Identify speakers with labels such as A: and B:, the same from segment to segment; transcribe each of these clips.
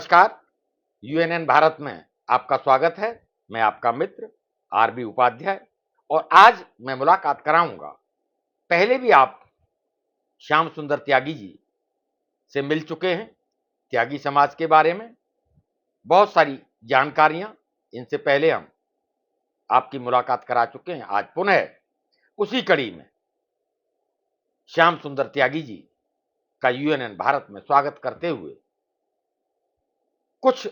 A: नमस्कार। यूएनएन भारत में आपका स्वागत है। मैं आपका मित्र आरबी उपाध्याय और आज मैं मुलाकात कराऊंगा। पहले भी आप श्याम सुंदर त्यागी जी से मिल चुके हैं। त्यागी समाज के बारे में बहुत सारी जानकारियां इनसे पहले हम आपकी मुलाकात करा चुके हैं। आज पुनः उसी कड़ी में श्याम सुंदर त्यागी जी का यूएनएन भारत में स्वागत करते हुए कुछ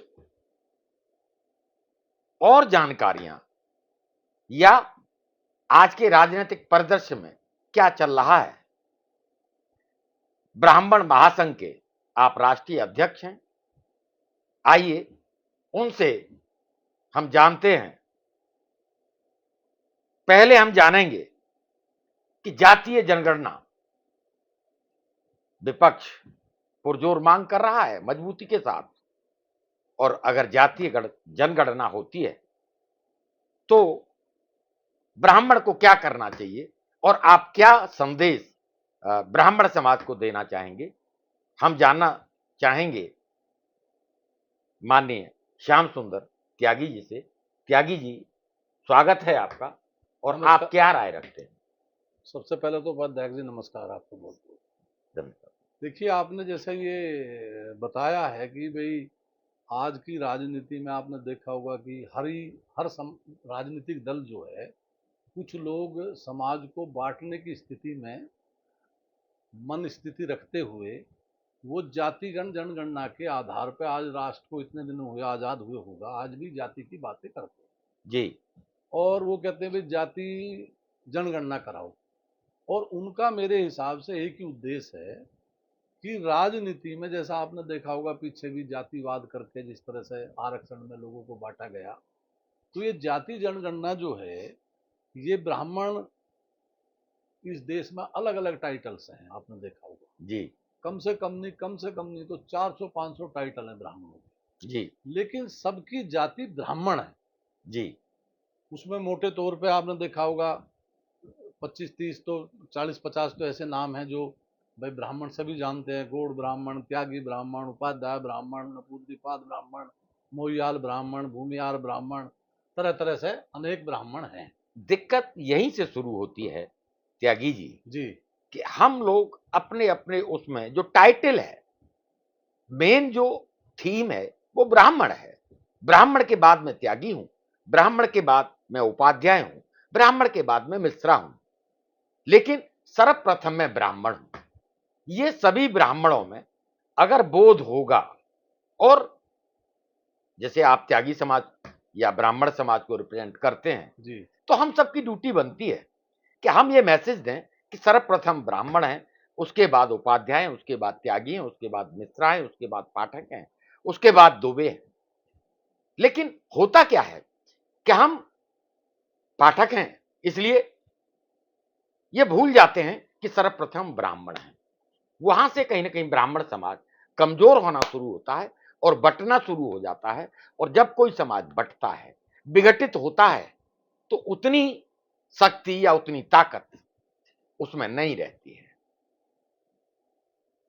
A: और जानकारियां या आज के राजनीतिक परिदृश्य में क्या चल रहा है। ब्राह्मण महासंघ के आप राष्ट्रीय अध्यक्ष हैं। आइए उनसे हम जानते हैं। पहले हम जानेंगे कि जातीय जनगणना विपक्ष पुरजोर मांग कर रहा है मजबूती के साथ, और अगर जातीय जनगणना होती है तो ब्राह्मण को क्या करना चाहिए और आप क्या संदेश ब्राह्मण समाज को देना चाहेंगे, हम जानना चाहेंगे माननीय श्याम सुंदर त्यागी जी से। त्यागी जी, स्वागत है आपका और आप क्या राय रखते हैं?
B: सबसे पहले तो उपाध्याय जी नमस्कार आपको बहुत बहुत
A: धन्यवाद।
B: देखिए, आपने जैसे ये बताया है कि भाई आज की राजनीति में आपने देखा होगा कि हर राजनीतिक दल जो है, कुछ लोग समाज को बांटने की स्थिति में मन स्थिति रखते हुए वो जातिगण जनगणना के आधार पर आज राष्ट्र को इतने दिन हुए आज़ाद हुए होगा, आज भी जाति की बातें करते हैं
A: जी।
B: और वो कहते हैं भाई जाति जनगणना कराओ। और उनका मेरे हिसाब से एक ही उद्देश्य है कि राजनीति में, जैसा आपने देखा होगा पीछे भी जातिवाद करके जिस तरह से आरक्षण में लोगों को बांटा गया, तो ये जाति जनगणना जो है, ये ब्राह्मण इस देश में अलग अलग टाइटल्स हैं, आपने देखा होगा
A: जी।
B: कम से कम नहीं तो 400-500 टाइटल हैं ब्राह्मणों के।
A: जी।
B: लेकिन सबकी जाति ब्राह्मण है।
A: जी।
B: उसमें मोटे तौर पे आपने देखा होगा 25-30 तो 40-50 तो ऐसे नाम हैं जो भाई ब्राह्मण सभी जानते हैं। गौड़ ब्राह्मण, त्यागी ब्राह्मण, उपाध्याय ब्राह्मण, नपुंसकपाद ब्राह्मण, मोहियाल ब्राह्मण, भूमियार ब्राह्मण, तरह तरह से अनेक ब्राह्मण हैं।
A: दिक्कत यहीं से शुरू होती है त्यागी जी
B: जी
A: कि हम लोग अपने अपने उसमें जो टाइटल है, मेन जो थीम है वो ब्राह्मण है। ब्राह्मण के बाद मैं त्यागी हूं, ब्राह्मण के बाद मैं उपाध्याय हूं, ब्राह्मण के बाद मैं मिश्रा हूं, लेकिन सर्वप्रथम मैं ब्राह्मण हूं। ये सभी ब्राह्मणों में अगर बोध होगा, और जैसे आप त्यागी समाज या ब्राह्मण समाज को रिप्रेजेंट करते हैं
B: जी
A: तो हम सबकी ड्यूटी बनती है कि हम ये मैसेज दें कि सर्वप्रथम ब्राह्मण हैं, उसके बाद उपाध्याय हैं, उसके बाद त्यागी हैं, उसके बाद मिश्रा हैं, उसके बाद पाठक हैं, उसके बाद दुबे हैं। लेकिन होता क्या है कि हम पाठक हैं इसलिए ये भूल जाते हैं कि सर्वप्रथम ब्राह्मण हैं। वहां से कहीं ना कहीं ब्राह्मण समाज कमजोर होना शुरू होता है और बंटना शुरू हो जाता है। और जब कोई समाज बंटता है, विघटित होता है, तो उतनी शक्ति या उतनी ताकत उसमें नहीं रहती है।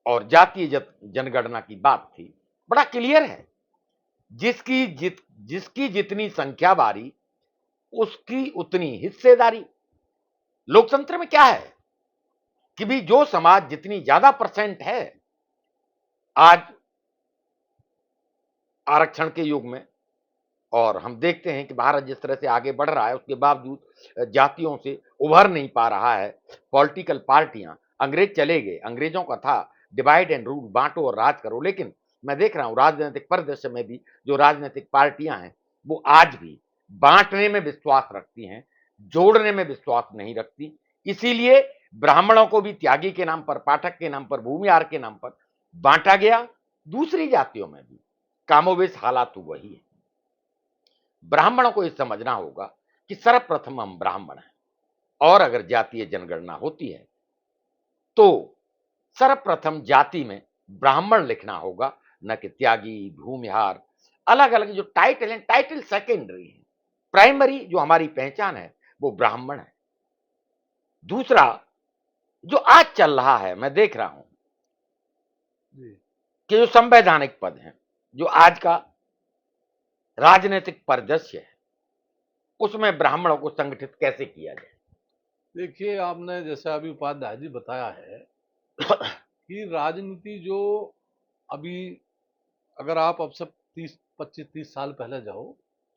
A: और जातीय जनगणना की बात थी, बड़ा क्लियर है, जिसकी जितनी संख्या बारी उसकी उतनी हिस्सेदारी। लोकतंत्र में क्या है कि भी जो समाज जितनी ज्यादा परसेंट है, आज आरक्षण के युग में, और हम देखते हैं कि भारत जिस तरह से आगे बढ़ रहा है उसके बावजूद जातियों से उभर नहीं पा रहा है। पॉलिटिकल पार्टियां, अंग्रेज चले गए, अंग्रेजों का था डिवाइड एंड रूल, बांटो और राज करो, लेकिन मैं देख रहा हूं राजनीतिक परिदृश्य में भी जो राजनीतिक पार्टियां हैं वो आज भी बांटने में विश्वास रखती हैं, जोड़ने में विश्वास नहीं रखती। इसीलिए ब्राह्मणों को भी त्यागी के नाम पर, पाठक के नाम पर, भूमिहार के नाम पर बांटा गया। दूसरी जातियों में भी कामोवेश हालात वही है। ब्राह्मणों को यह समझना होगा कि सर्वप्रथम हम ब्राह्मण हैं, और अगर जातीय जनगणना होती है तो सर्वप्रथम जाति में ब्राह्मण लिखना होगा, न कि त्यागी, भूमिहार। अलग अलग जो टाइटल हैं, टाइटल सेकेंडरी है, प्राइमरी जो हमारी पहचान है वो ब्राह्मण है। दूसरा जो आज चल रहा है, मैं देख रहा हूं
B: जी
A: कि जो संवैधानिक पद हैं जो आज का राजनीतिक परिदृश्य है, उसमें ब्राह्मणों को संगठित कैसे किया जाए?
B: देखिए, आपने जैसे अभी उपाध्याय जी बताया है कि राजनीति जो अभी, अगर आप अब से 30 साल पहले जाओ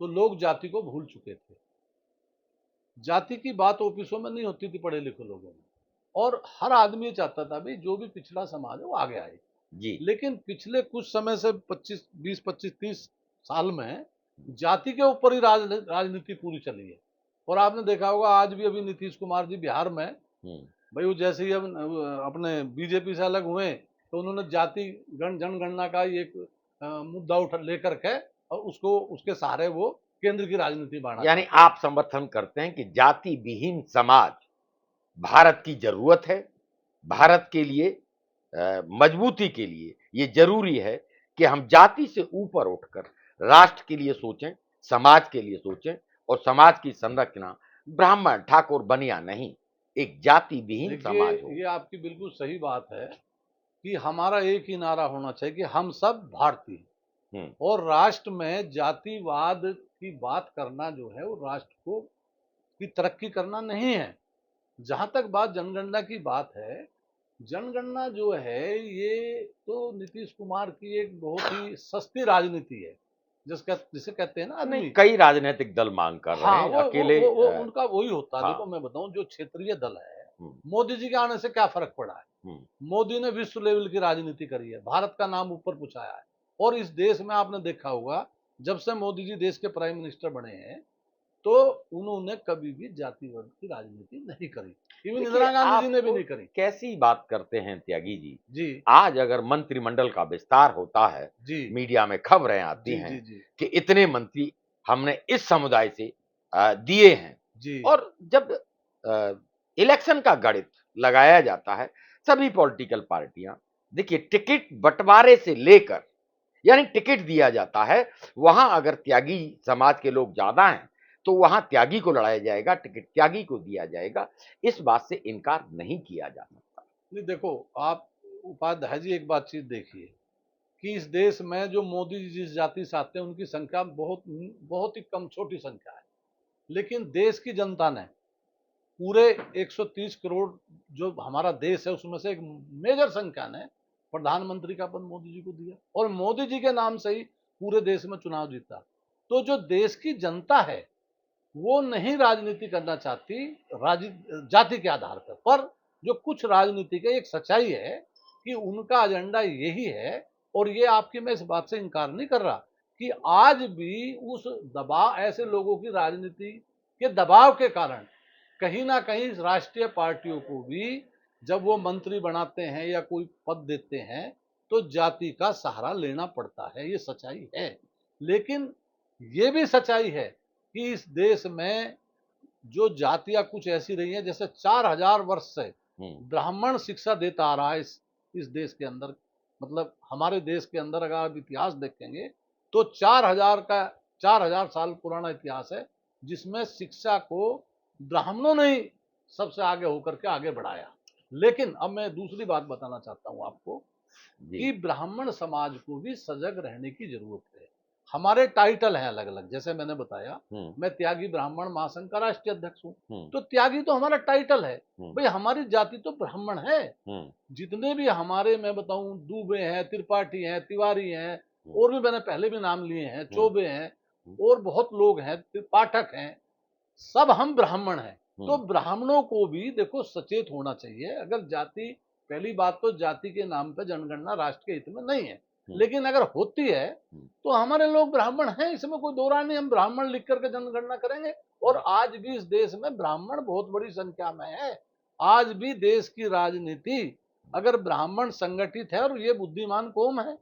B: तो लोग जाति को भूल चुके थे। जाति की बात ऑफिसों में नहीं होती थी पढ़े लिखे लोगों में, और हर आदमी ये चाहता था भाई जो भी पिछड़ा समाज है वो आगे आए।
A: जी।
B: लेकिन पिछले कुछ समय से 25 20 25 30 साल में जाति के ऊपर ही राजनीति पूरी चली है। और आपने देखा होगा आज भी अभी नीतीश कुमार जी बिहार में, भाई वो जैसे ही अपने बीजेपी से अलग हुए तो उन्होंने जाति जनगणना का एक मुद्दा उठा लेकर के और उसको उसके सहारे वो केंद्र की राजनीति बढ़ाना
A: यानी
B: चाहते हैं।
A: आप समर्थन करते हैं कि जाति विहीन समाज भारत की जरूरत है। भारत के लिए मजबूती के लिए ये जरूरी है कि हम जाति से ऊपर उठकर राष्ट्र के लिए सोचें, समाज के लिए सोचें, और समाज की संरचना ब्राह्मण ठाकुर बनिया नहीं, एक जाति विहीन
B: देखिए,
A: समाज हो।
B: ये आपकी बिल्कुल सही बात है कि हमारा एक ही नारा होना चाहिए कि हम सब भारतीय। और राष्ट्र में जातिवाद की बात करना जो है वो राष्ट्र को की तरक्की करना नहीं है। जहां तक बात जनगणना की बात है, जनगणना जो है ये तो नीतीश कुमार की एक बहुत ही सस्ती राजनीति है, जिसे कहते हैं ना
A: नहीं,
B: आदमी।
A: कई राजनीतिक दल मांग कर रहे
B: हाँ,
A: हैं,
B: वो
A: अकेले
B: उनका वही होता है।
A: हाँ।
B: देखो मैं बताऊं, जो क्षेत्रीय दल है,
A: हम्म,
B: मोदी जी के आने से क्या फर्क पड़ा है?
A: हम्म,
B: मोदी ने विश्व लेवल की राजनीति करी है, भारत का नाम ऊपर पहुंचाया है। और इस देश में आपने देखा होगा, जब से मोदी जी देश के प्राइम मिनिस्टर बने हैं तो उन्होंने कभी भी जातिवाद की राजनीति नहीं करी। इवन
A: देखिए,
B: इंदिरा गांधी जी
A: आप
B: ने भी नहीं करी।
A: कैसी बात करते हैं त्यागी जी।
B: जी
A: आज अगर मंत्रिमंडल का विस्तार होता है,
B: जी
A: मीडिया में खबरें आती
B: जी
A: हैं
B: जी जी
A: कि इतने मंत्री हमने इस समुदाय से दिए हैं,
B: जी
A: और जब इलेक्शन का गणित लगाया जाता है, सभी पॉलिटिकल पार्टियां, देखिए, टिकट बंटवारे से लेकर, यानी टिकट दिया जाता है, वहां अगर त्यागी समाज के लोग ज्यादा हैं तो वहां त्यागी को लड़ाया जाएगा, टिकट त्यागी को दिया जाएगा। इस बात से इनकार नहीं किया जा सकता।
B: नहीं, देखो आप उपाध्याय जी, एक बात चीज देखिए कि इस देश में जो मोदी जी जिस जाति से आते हैं उनकी संख्या बहुत बहुत ही कम, छोटी संख्या है। लेकिन देश की जनता ने पूरे 130 करोड़ जो हमारा देश है उसमें से एक मेजर संख्या ने प्रधानमंत्री का पद मोदी जी को दिया, और मोदी जी के नाम से ही पूरे देश में चुनाव जीता। तो जो देश की जनता है वो नहीं राजनीति करना चाहती जाति के आधार पर जो कुछ राजनीति का एक सच्चाई है कि उनका एजेंडा यही है। और ये आपकी, मैं इस बात से इनकार नहीं कर रहा कि आज भी उस दबाव, ऐसे लोगों की राजनीति के दबाव के कारण कहीं ना कहीं राष्ट्रीय पार्टियों को भी जब वो मंत्री बनाते हैं या कोई पद देते हैं तो जाति का सहारा लेना पड़ता है। ये सच्चाई है। लेकिन ये भी सच्चाई है कि इस देश में जो जातियां कुछ ऐसी रही हैं, जैसे 4000 वर्ष से ब्राह्मण शिक्षा देता आ रहा है इस देश के अंदर। मतलब हमारे देश के अंदर अगर आप इतिहास देखेंगे तो 4000 साल पुराना इतिहास है, जिसमें शिक्षा को ब्राह्मणों ने ही सबसे आगे होकर के आगे बढ़ाया। लेकिन अब मैं दूसरी बात बताना चाहता हूं आपको कि ब्राह्मण समाज को भी सजग रहने की जरूरत है। हमारे टाइटल हैं अलग अलग, जैसे मैंने बताया मैं त्यागी ब्राह्मण महासंघ का राष्ट्रीय अध्यक्ष हूं। तो त्यागी तो हमारा टाइटल है, भाई हमारी जाति तो ब्राह्मण है। जितने भी हमारे, मैं बताऊं, दुबे हैं, त्रिपाठी हैं, तिवारी हैं, और भी मैंने पहले भी नाम लिए हैं, चौबे हैं, और बहुत लोग हैं, पाठक हैं, सब हम ब्राह्मण हैं। तो ब्राह्मणों को भी देखो सचेत होना चाहिए। अगर जाति, पहली बात तो जाति के नाम पे जनगणना राष्ट्र के हित में नहीं है, लेकिन अगर होती है तो हमारे लोग ब्राह्मण हैं, इसमें कोई दो राय नहीं। हम ब्राह्मण लिख करके जनगणना करेंगे। और आज भी इस देश में ब्राह्मण बहुत बड़ी संख्या में है। आज भी देश की राजनीति अगर ब्राह्मण संगठित है, और ये बुद्धिमान कौम है,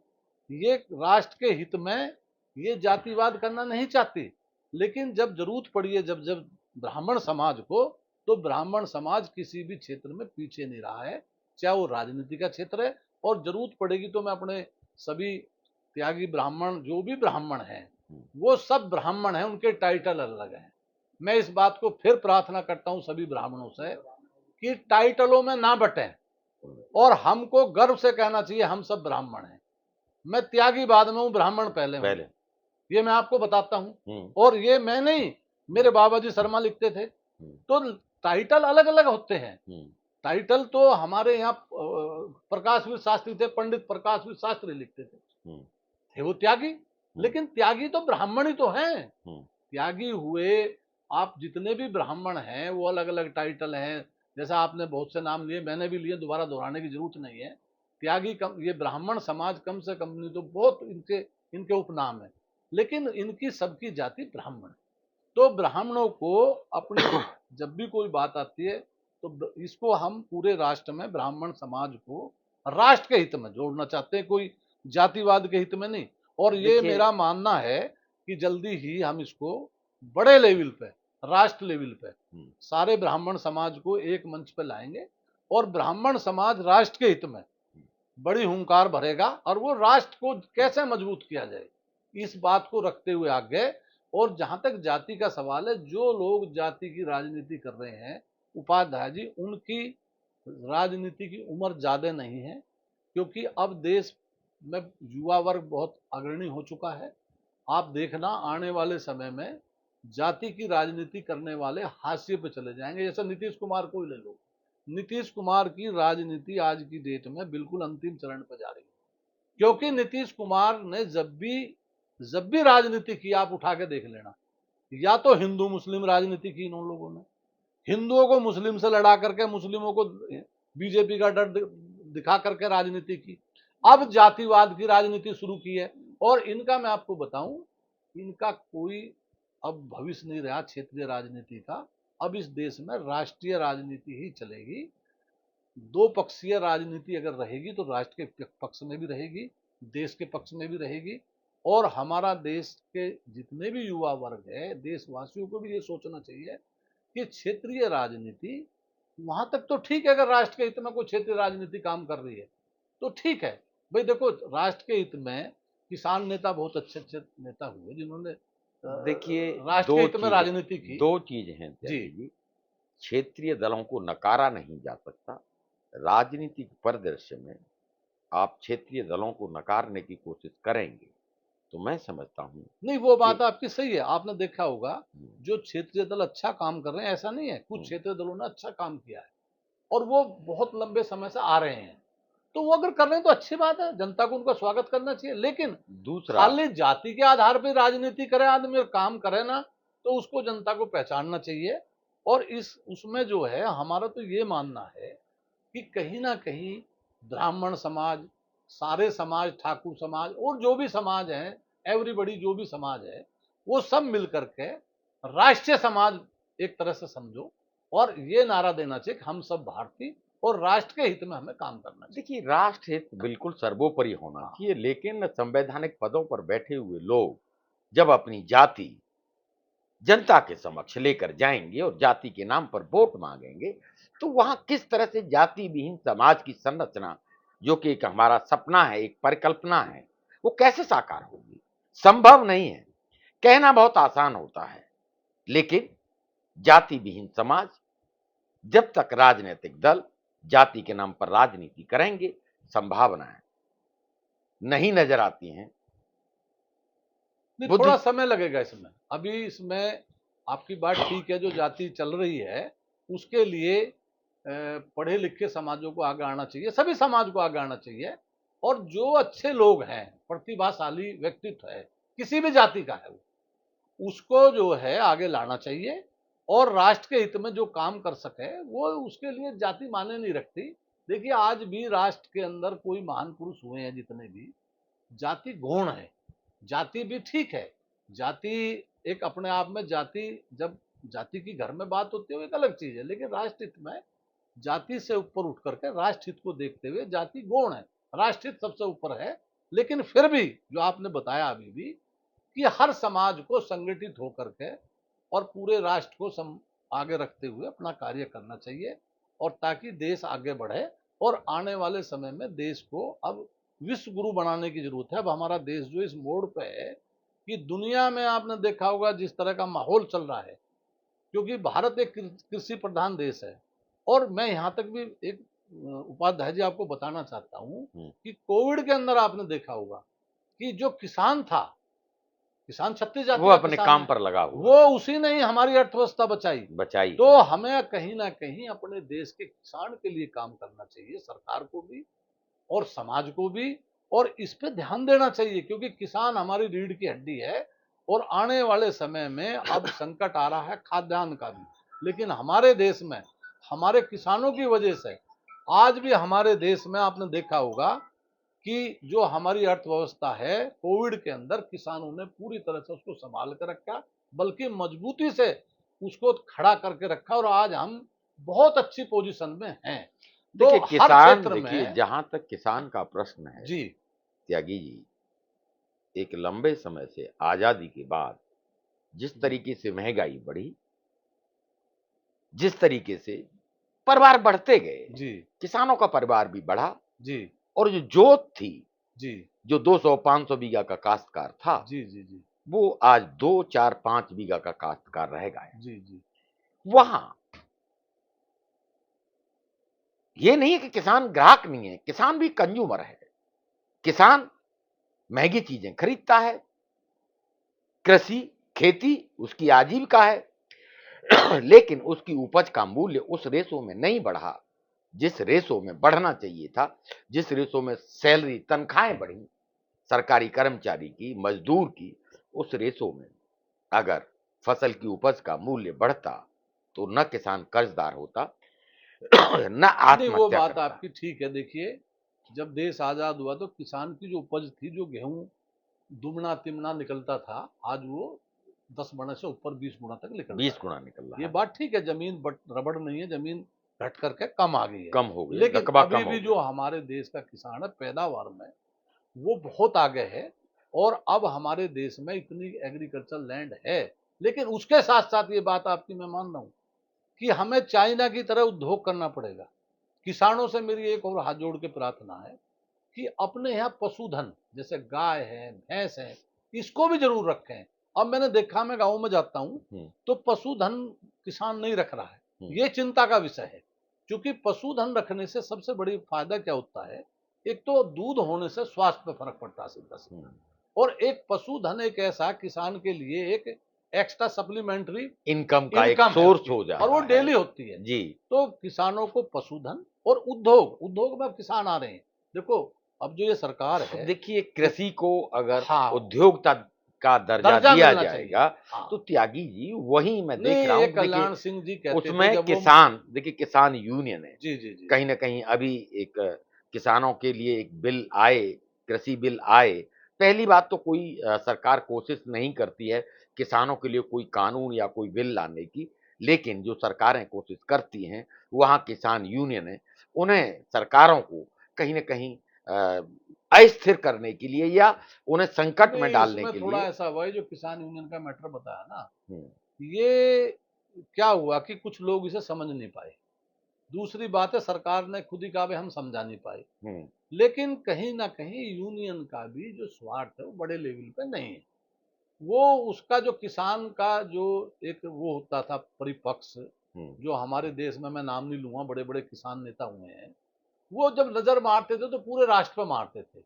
B: ये राष्ट्र के हित में ये जातिवाद करना नहीं चाहती। लेकिन जब जरूरत पड़ी है, जब जब ब्राह्मण समाज को, तो ब्राह्मण समाज किसी भी क्षेत्र में पीछे नहीं रहा है, चाहे वो राजनीति का क्षेत्र है। और जरूरत पड़ेगी तो मैं अपने सभी त्यागी ब्राह्मण, जो भी ब्राह्मण हैं, वो सब ब्राह्मण हैं, उनके टाइटल अलग हैं। मैं इस बात को फिर प्रार्थना करता हूं सभी ब्राह्मणों से कि टाइटलों में ना बटें, और हमको गर्व से कहना चाहिए हम सब ब्राह्मण हैं। मैं त्यागी बाद में हूँ, ब्राह्मण पहले हूँ,
A: पहले।
B: ये मैं आपको बताता हूँ। और ये मैं नहीं, मेरे बाबा जी शर्मा लिखते थे। तो टाइटल अलग अलग होते हैं। टाइटल तो हमारे यहाँ प्रकाशवीर शास्त्री थे, पंडित प्रकाशवीर शास्त्री लिखते थे वो त्यागी, लेकिन त्यागी तो ब्राह्मण ही तो हैं। त्यागी हुए आप जितने भी ब्राह्मण हैं वो अलग अलग टाइटल हैं। जैसा आपने बहुत से नाम लिए, मैंने भी लिए, दोबारा दोहराने की जरूरत नहीं है। त्यागी कम, ये ब्राह्मण समाज कम से कम नहीं तो बहुत इनके उपनाम है, लेकिन इनकी सबकी जाति ब्राह्मण। तो ब्राह्मणों को अपनी जब भी कोई बात आती है तो इसको हम पूरे राष्ट्र में ब्राह्मण समाज को राष्ट्र के हित में जोड़ना चाहते हैं, कोई जातिवाद के हित में नहीं। और ये मेरा मानना है कि जल्दी ही हम इसको बड़े लेवल पे, राष्ट्र लेवल पे सारे ब्राह्मण समाज को एक मंच पे लाएंगे और ब्राह्मण समाज राष्ट्र के हित में बड़ी हुंकार भरेगा। और वो राष्ट्र को कैसे मजबूत किया जाए इस बात को रखते हुए आगे। और जहां तक जाति का सवाल है, जो लोग जाति की राजनीति कर रहे हैं उपाध्याय जी, उनकी राजनीति की उम्र ज्यादा नहीं है, क्योंकि अब देश में युवा वर्ग बहुत अग्रणी हो चुका है। आप देखना आने वाले समय में जाति की राजनीति करने वाले हाशिए पे चले जाएंगे। जैसे नीतीश कुमार को ही ले लो, नीतीश कुमार की राजनीति आज की डेट में बिल्कुल अंतिम चरण पर जा रही है, क्योंकि नीतीश कुमार ने जब भी राजनीति की, आप उठा के देख लेना, या तो हिंदू मुस्लिम राजनीति की इन लोगों ने, हिंदुओं को मुस्लिम से लड़ा करके मुस्लिमों को बीजेपी का डर दिखा करके राजनीति की, अब जातिवाद की राजनीति शुरू की है। और इनका मैं आपको बताऊं, इनका कोई अब भविष्य नहीं रहा क्षेत्रीय राजनीति का। अब इस देश में राष्ट्रीय राजनीति ही चलेगी। दो पक्षीय राजनीति अगर रहेगी तो राष्ट्र के पक्ष में भी रहेगी, देश के पक्ष में भी रहेगी। और हमारा देश के जितने भी युवा वर्ग है, देशवासियों को भी ये सोचना चाहिए कि क्षेत्रीय राजनीति वहां तक तो ठीक है, अगर राष्ट्र के हित में कोई क्षेत्रीय राजनीति काम कर रही है तो ठीक है भाई। देखो, राष्ट्र के हित में किसान नेता बहुत अच्छे अच्छे नेता हुए जिन्होंने
A: देखिए
B: राष्ट्र के हित में राजनीति की।
A: दो चीजें हैं जी। क्षेत्रीय दलों को नकारा नहीं जा सकता। राजनीतिक परिदृश्य में आप क्षेत्रीय दलों को नकारने की कोशिश करेंगे तो मैं समझता हूं
B: नहीं, वो बात आपकी सही है। आपने देखा होगा जो क्षेत्रीय दल अच्छा काम कर रहे हैं, ऐसा नहीं है, कुछ क्षेत्रीय दलों ने अच्छा काम किया है और वो बहुत लंबे समय से आ रहे हैं, तो वो अगर कर रहे हैं तो अच्छी बात है, जनता को उनका स्वागत करना चाहिए। लेकिन
A: दूसरा,
B: खाली जाति के आधार पर राजनीति करे आदमी और काम करे ना, तो उसको जनता को पहचानना चाहिए। और उसमें जो है, हमारा तो ये मानना है कि कहीं ना कहीं ब्राह्मण समाज, सारे समाज, ठाकुर समाज और जो भी समाज है, एवरीबडी जो भी समाज है, वो सब मिलकर के राष्ट्रीय समाज एक तरह से समझो और ये नारा देना चाहिए कि हम सब भारतीय और राष्ट्र के हित में हमें काम करना चाहिए।
A: देखिए, राष्ट्र हित बिल्कुल सर्वोपरि होना चाहिए, लेकिन संवैधानिक पदों पर बैठे हुए लोग जब अपनी जाति जनता के समक्ष लेकर जाएंगे और जाति के नाम पर वोट मांगेंगे, तो वहां किस तरह से जाति विहीन समाज की संरचना, जो कि एक हमारा सपना है, एक परिकल्पना है, वो कैसे साकार होगी? संभव नहीं है। कहना बहुत आसान होता है, लेकिन जाति विहीन समाज, जब तक राजनीतिक दल जाति के नाम पर राजनीति करेंगे, संभावनाएं नहीं नजर आती हैं।
B: थोड़ा समय लगेगा इसमें। अभी इसमें आपकी बात ठीक है, जो जाति चल रही है उसके लिए पढ़े लिखे समाजों को आगे आना चाहिए, सभी समाज को आगे आना चाहिए। और जो अच्छे लोग हैं, प्रतिभाशाली व्यक्तित्व है, किसी भी जाति का है, उसको जो है आगे लाना चाहिए। और राष्ट्र के हित में जो काम कर सके, वो उसके लिए जाति माने नहीं रखती। देखिए, आज भी राष्ट्र के अंदर कोई महान पुरुष हुए हैं जितने भी, जाति गौण है, जाति भी ठीक है। जाति एक अपने आप में, जाति जब जाति की घर में बात होती है वो एक अलग चीज है, लेकिन राष्ट्र हित में जाति से ऊपर उठ करके राष्ट्र हित को देखते हुए जाति गौण है, राष्ट्र हित सबसे ऊपर है। लेकिन फिर भी जो आपने बताया अभी भी कि हर समाज को संगठित होकर के और पूरे राष्ट्र को आगे रखते हुए अपना कार्य करना चाहिए, और ताकि देश आगे बढ़े। और आने वाले समय में देश को अब विश्व गुरु बनाने की जरूरत है। अब हमारा देश जो इस मोड़ पे है कि दुनिया में आपने देखा होगा जिस तरह का माहौल चल रहा है, क्योंकि भारत एक कृषि प्रधान देश है। और मैं यहाँ तक भी एक उपाध्याय जी आपको बताना चाहता हूँ कि कोविड के अंदर आपने देखा होगा कि जो किसान था, किसान 36 जाति
A: वो
B: का
A: अपने
B: किसान
A: काम
B: है,
A: पर लगा हुआ
B: वो उसी ने ही हमारी अर्थव्यवस्था
A: बचाई
B: तो
A: है।
B: हमें कहीं ना कहीं अपने देश के किसान के लिए काम करना चाहिए, सरकार को भी और समाज को भी, और इस पे ध्यान देना चाहिए, क्योंकि किसान हमारी रीढ़ की हड्डी है। और आने वाले समय में अब संकट आ रहा है खाद्यान्न का भी, लेकिन हमारे देश में हमारे किसानों की वजह से आज भी हमारे देश में आपने देखा होगा कि जो हमारी अर्थव्यवस्था है, कोविड के अंदर किसानों ने पूरी तरह से उसको संभाल कर रखा, बल्कि मजबूती से उसको खड़ा करके रखा, और आज हम बहुत अच्छी पोजीशन में हैं। तो
A: देखिए
B: हर
A: किसान,
B: क्षेत्र
A: देखिए
B: में
A: जहां तक किसान का प्रश्न है
B: जी
A: त्यागी जी, एक लंबे समय से आजादी के बाद जिस
B: जी
A: तरीके से महंगाई बढ़ी, जिस तरीके से परिवार बढ़ते गए,
B: जी
A: किसानों का परिवार भी बढ़ा,
B: जी
A: और जो जोत थी,
B: जी
A: जो 200-500 बीघा का काश्तकार था,
B: जी जी जी
A: वो आज 2-4-5 बीघा का काश्तकार रह गया है।
B: जी जी
A: वहां ये नहीं है कि किसान ग्राहक नहीं है, किसान भी कंज्यूमर है। किसान महंगी चीजें खरीदता है, कृषि, खेती उसकी आजीविका है। लेकिन उसकी उपज का मूल्य उस रेशो में नहीं बढ़ा, जिस रेशो में बढ़ना चाहिए था, जिस रेशो में सैलरी, तनख्वाहें बढ़ी, सरकारी कर्मचारी की, मजदूर की, उस रेशो में अगर फसल की उपज का मूल्य बढ़ता, तो न किसान कर्जदार होता, न
B: नहीं, वो
A: आत्महत्या
B: बात
A: करता।
B: आपकी ठीक है। देखिए, जब देश आजाद हुआ तो किसान की जो उपज थी, जो गेहूं दुगना तिगना निकलता था, आज वो 10 गुना से ऊपर 20 गुना तक निकलता
A: 20
B: है।
A: गुना निकल रहा
B: ये
A: है,
B: बात ठीक है, जमीन बट रबड़ नहीं है, जमीन घट करके कम आ गई है।
A: कम हो गया,
B: लेकिन
A: रकबा
B: अभी
A: कम हो
B: भी
A: गया।
B: जो हमारे देश का किसान है पैदावार में, वो बहुत आगे है। और अब हमारे देश में इतनी एग्रीकल्चर लैंड है, लेकिन उसके साथ साथ ये बात आपकी मैं मान रहा हूँ कि हमें चाइना की तरह उद्योग करना पड़ेगा। किसानों से मेरी एक और हाथ जोड़ के प्रार्थना है कि अपने यहाँ पशुधन जैसे गाय है, भैंस है, इसको भी जरूर रखें। अब मैंने देखा, मैं गाँव में जाता हूँ
A: हम्म,
B: तो पशुधन किसान नहीं रख रहा है।
A: हम्म,
B: ये चिंता का विषय है, क्योंकि पशुधन रखने से सबसे बड़ी फायदा क्या होता है, एक तो दूध होने से स्वास्थ्य पे फर्क पड़ता है सीधा सीधा,
A: हम्म।
B: और एक पशुधन एक ऐसा किसान के लिए एक एक्स्ट्रा सप्लीमेंट्री
A: इनकम का एक
B: इनकम है
A: सोर्स
B: उसकी,
A: हो
B: और वो
A: जाता है।
B: डेली होती है।
A: जी।
B: तो किसानों को पशुधन और उद्योग, उद्योग में अब किसान आ रहे हैं। देखो, अब जो ये सरकार
A: अब
B: है,
A: देखिए
B: वो
A: कृषि को अगर
B: हाँ
A: उद्योगता का दर्जा
B: दर्जा
A: दिया
B: मिलना चाहिए।
A: जाएगा,
B: हाँ,
A: तो त्यागी जी वही मैं
B: नहीं,
A: देख रहा
B: ये
A: हूं कि देखिए
B: कल्याण सिंह जी कहते थे
A: उसमें
B: जब वो
A: किसान, देखिए किसान यूनियन है,
B: जी जी जी
A: कहीं न कहीं अभी एक किसानों के लिए एक बिल आए, कृषि बिल आए। पहली बात तो कोई सरकार कोशिश नहीं करती है किसानों के लिए कोई कानून या कोई बिल लाने की, लेकिन जो सरकारें कोशिश करती हैं, वहाँ किसान यूनियन है, उन्हें सरकारों को कहीं न कहीं अस्थिर करने के लिए या उन्हें संकट में
B: नहीं,
A: डालने
B: इसमें
A: के
B: थोड़ा
A: लिए।
B: ऐसा हुआ है, जो किसान यूनियन का मैटर बताया ना,
A: हुँ,
B: ये क्या हुआ कि कुछ लोग इसे समझ नहीं पाए। दूसरी बात है, सरकार ने खुद ही कहा भाई हम समझा नहीं पाए।
A: हुँ,
B: लेकिन कहीं ना कहीं यूनियन का भी जो स्वार्थ है वो बड़े लेवल पे नहीं है। वो उसका जो किसान का जो एक वो होता था परिपक्ष,
A: हुँ।
B: जो हमारे देश में मैं नाम नहीं लूंगा, बड़े बड़े किसान नेता हुए हैं, वो जब नजर मारते थे तो पूरे राष्ट्र पे मारते थे।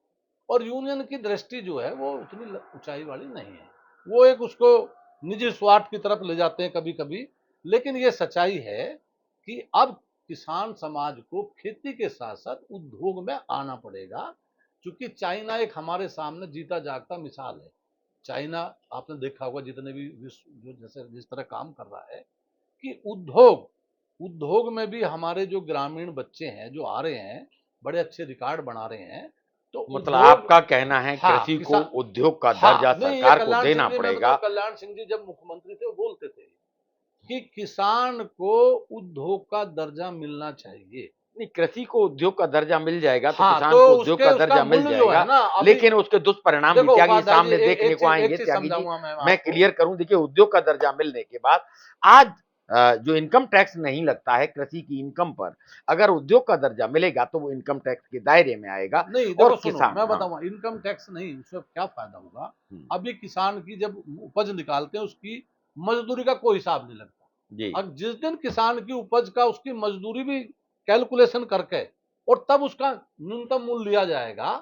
B: और यूनियन की दृष्टि जो है वो उतनी ऊंचाई वाली नहीं है, वो एक उसको निजी स्वार्थ की तरफ ले जाते हैं कभी कभी। लेकिन ये सच्चाई है कि अब किसान समाज को खेती के साथ साथ उद्योग में आना पड़ेगा, क्योंकि चाइना एक हमारे सामने जीता जागता मिसाल है। चाइना, आपने देखा होगा जितने भी विश्व जो जैसे जिस तरह काम कर रहा है, कि उद्योग उद्योग में भी हमारे जो ग्रामीण बच्चे हैं जो आ रहे हैं, बड़े अच्छे रिकॉर्ड बना रहे हैं। तो
A: मतलब
B: उद्योग,
A: आपका कहना है
B: हाँ
A: कृषि को
B: किसान,
A: उद्योग का
B: हाँ
A: दर्जा
B: नहीं, ये
A: सरकार को
B: कल्याण
A: देना
B: सिंह जी, मैं
A: पड़ेगा।
B: बताऊं, कल्याण सिंह जी जब मुख्यमंत्री थे वो बोलते थे कि किसान को उद्योग का दर्जा मिलना चाहिए।
A: नहीं, कृषि को उद्योग का दर्जा मिल जाएगा तो
B: हाँ,
A: किसान
B: तो
A: को उद्योग
B: उसके
A: का
B: उसका
A: दर्जा मिल
B: मूल्य जो है
A: जाएगा,
B: ना अभी,
A: लेकिन उसके दुष्परिणाम भी
B: देखो
A: त्यागी जी
B: उपाध्याय जी,
A: सामने देखने को आएंगे।
B: एक चीज
A: त्यागी जी
B: समझाऊंगा मैं
A: मैं
B: आपको।
A: क्लियर करूं, देखिए उद्योग का दर्जा मिलने के बाद आज जो इनकम टैक्स नहीं लगता है कृषि की इनकम पर, अगर उद्योग का दर्जा मिलेगा तो वो इनकम टैक्स के दायरे में आएगा।
B: नहीं, देखो
A: और
B: सुनो,
A: किसान,
B: मैं
A: हाँ,
B: बताऊंगा, इनकम टैक्स नहीं, उससे क्या फायदा होगा।
A: हम्म,
B: अभी किसान की जब उपज निकालते हैं, उसकी मजदूरी का कोई हिसाब नहीं
A: जी,
B: लगता। अब जिस दिन किसान की उपज का उसकी मजदूरी भी कैलकुलेशन करके और तब उसका न्यूनतम मूल्य लिया जाएगा,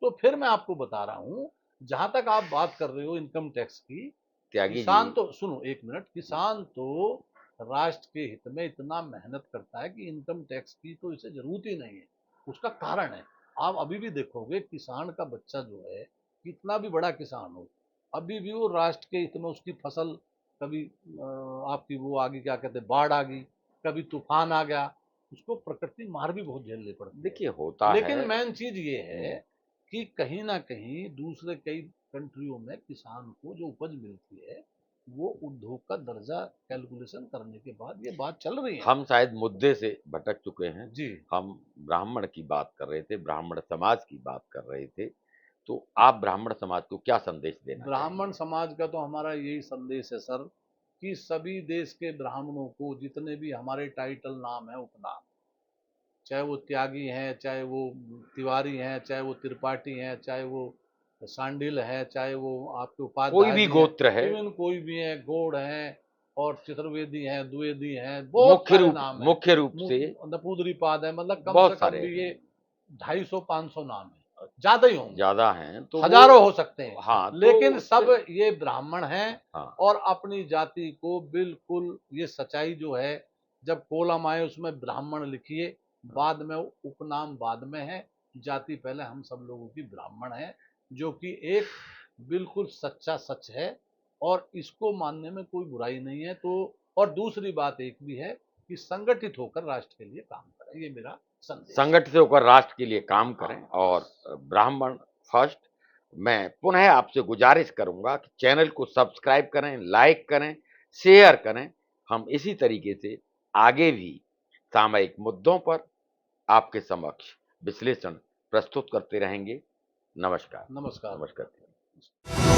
B: तो फिर मैं आपको बता रहा हूं जहां तक आप बात कर रहे हो इनकम टैक्स की,
A: त्यागी
B: किसान
A: जी,
B: तो सुनो एक मिनट, किसान तो राष्ट्र के हित में इतना मेहनत करता है कि इनकम टैक्स की तो इसे जरूरत ही नहीं है। उसका कारण है, आप अभी भी देखोगे किसान का बच्चा जो है, कितना भी बड़ा किसान हो, अभी भी वो राष्ट्र के हित में उसकी फसल, कभी आपकी वो आ गई, क्या कहते हैं, बाढ़ आ गई, कभी तूफान आ गया, उसको प्रकृति मार भी बहुत झेलनी पड़ती है।
A: देखिए होता
B: लेकिन
A: है।
B: मेन चीज ये है कि कहीं ना कहीं दूसरे कई कंट्रियों में किसान को जो उपज मिलती है, वो उद्योग का दर्जा कैलकुलेशन करने के बाद ये बात चल रही है।
A: हम शायद मुद्दे से भटक चुके हैं।
B: जी।
A: हम ब्राह्मण की बात कर रहे थे, ब्राह्मण समाज की बात कर रहे थे। तो आप ब्राह्मण समाज को क्या संदेश देना
B: ब्राह्मण
A: चाहेंगे?
B: समाज का तो हमारा यही संदेश है सर, कि सभी देश के ब्राह्मणों को, जितने भी हमारे टाइटल नाम है, उपनाम, चाहे वो त्यागी हैं, चाहे वो तिवारी हैं, चाहे वो त्रिपाठी हैं, चाहे वो सांडिल है, चाहे वो आपके
A: कोई
B: उपाध्याय
A: भी
B: जी हैं,
A: गोत्र है,
B: इवन कोई भी है, गौड़ हैं और चतुर्वेदी हैं, द्विवेदी हैं, बहुत सारे नाम हैं,
A: मुख्य रूप से
B: नपुद्रीपाद है, मतलब कम से
A: बहुत
B: कम
A: सारे
B: भी ये 250-500 नाम है, ज्यादा ही होंगे,
A: ज़्यादा हैं, तो वो
B: हजारों हो सकते हैं।
A: हाँ, तो
B: लेकिन
A: उससे
B: सब ये ब्राह्मण हैं
A: हाँ,
B: और अपनी जाति को बिल्कुल, ये सच्चाई जो है, जब कोलम आए उसमें ब्राह्मण लिखिए, बाद में उपनाम बाद में है, जाति पहले, हम सब लोगों की ब्राह्मण है, जो कि एक बिल्कुल सच्चा सच है, और इसको मानने में कोई बुराई नहीं है। तो और दूसरी बात एक भी है कि संगठित होकर राष्ट्र के लिए काम करें, ये मेरा संदेश है।
A: संगठित होकर राष्ट्र के लिए काम
B: हाँ
A: करें और
B: बस।
A: ब्राह्मण फर्स्ट। मैं पुनः आपसे गुजारिश करूँगा कि चैनल को सब्सक्राइब करें, लाइक करें, शेयर करें। हम इसी तरीके से आगे भी सामयिक मुद्दों पर आपके समक्ष विश्लेषण प्रस्तुत करते रहेंगे। नमस्कार।
B: नमस्कार।
A: नमस्कार।